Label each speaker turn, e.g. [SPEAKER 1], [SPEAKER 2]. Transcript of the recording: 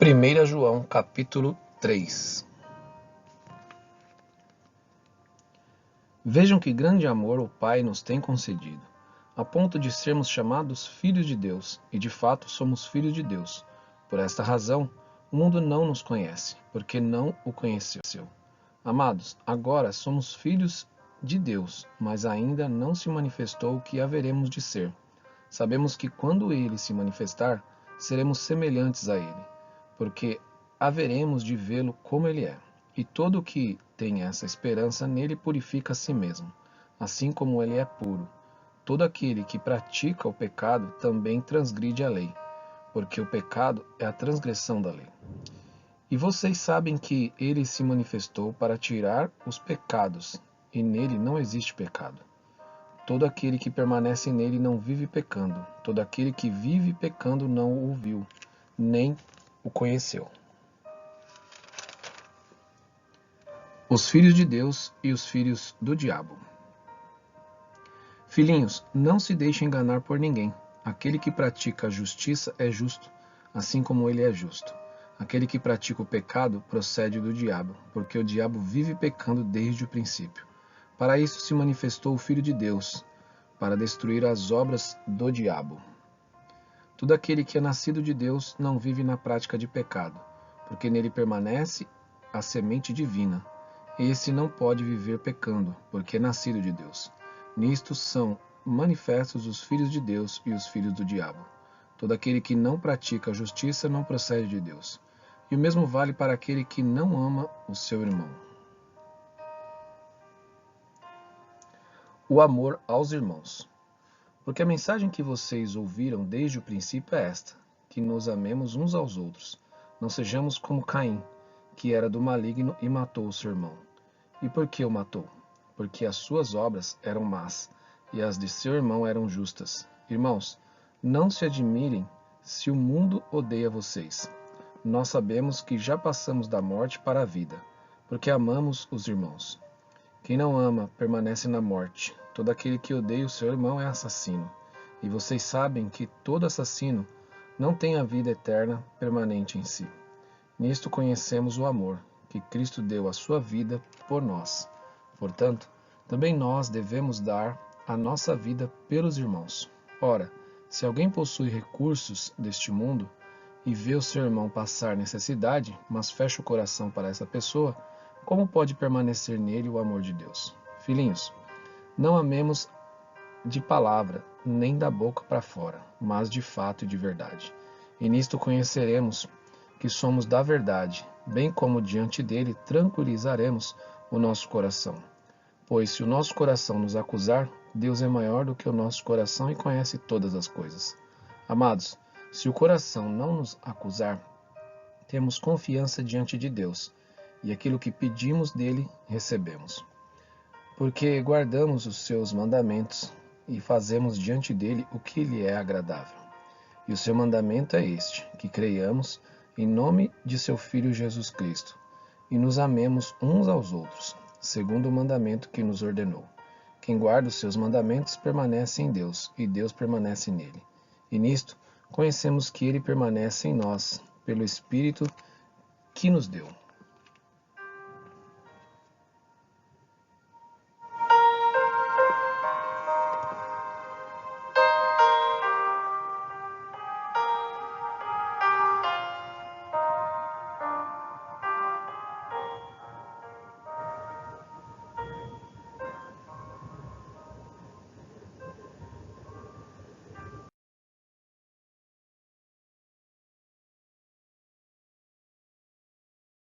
[SPEAKER 1] 1 João capítulo 3. Vejam que grande amor o Pai nos tem concedido, a ponto de sermos chamados filhos de Deus, e de fato somos filhos de Deus. Por esta razão, o mundo não nos conhece, porque não o conheceu. Amados, agora somos filhos de Deus, mas ainda não se manifestou o que haveremos de ser. Sabemos que quando ele se manifestar, seremos semelhantes a ele, porque haveremos de vê-lo como ele é. E todo o que tem essa esperança nele purifica a si mesmo, assim como ele é puro. Todo aquele que pratica o pecado também transgride a lei, porque o pecado é a transgressão da lei. E vocês sabem que ele se manifestou para tirar os pecados, e nele não existe pecado. Todo aquele que permanece nele não vive pecando. Todo aquele que vive pecando não o viu, nem o conheceu. Os filhos de Deus e os filhos do diabo. Filhinhos, não se deixem enganar por ninguém. Aquele que pratica a justiça é justo, assim como ele é justo. Aquele que pratica o pecado procede do diabo, porque o diabo vive pecando desde o princípio. Para isso se manifestou o Filho de Deus, para destruir as obras do diabo. Todo aquele que é nascido de Deus não vive na prática de pecado, porque nele permanece a semente divina. Esse não pode viver pecando, porque é nascido de Deus. Nisto são manifestos os filhos de Deus e os filhos do diabo. Todo aquele que não pratica a justiça não procede de Deus. E o mesmo vale para aquele que não ama o seu irmão. O amor aos irmãos. Porque a mensagem que vocês ouviram desde o princípio é esta, que nos amemos uns aos outros. Não sejamos como Caim, que era do maligno e matou o seu irmão. E por que o matou? Porque as suas obras eram más, e as de seu irmão eram justas. Irmãos, não se admirem se o mundo odeia vocês. Nós sabemos que já passamos da morte para a vida, porque amamos os irmãos. Quem não ama permanece na morte. Todo aquele que odeia o seu irmão é assassino. E vocês sabem que todo assassino não tem a vida eterna permanente em si. Nisto conhecemos o amor, que Cristo deu a sua vida por nós. Portanto, também nós devemos dar a nossa vida pelos irmãos. Ora, se alguém possui recursos deste mundo e vê o seu irmão passar necessidade, mas fecha o coração para essa pessoa, como pode permanecer nele o amor de Deus? Filhinhos, não amemos de palavra, nem da boca para fora, mas de fato e de verdade. E nisto conheceremos que somos da verdade, bem como diante dele tranquilizaremos o nosso coração. Pois se o nosso coração nos acusar, Deus é maior do que o nosso coração e conhece todas as coisas. Amados, se o coração não nos acusar, temos confiança diante de Deus, e aquilo que pedimos dele, recebemos. Porque guardamos os seus mandamentos e fazemos diante dele o que lhe é agradável. E o seu mandamento é este, que creiamos em nome de seu Filho Jesus Cristo, e nos amemos uns aos outros, segundo o mandamento que nos ordenou. Quem guarda os seus mandamentos permanece em Deus, e Deus permanece nele. E nisto conhecemos que ele permanece em nós, pelo Espírito que nos deu.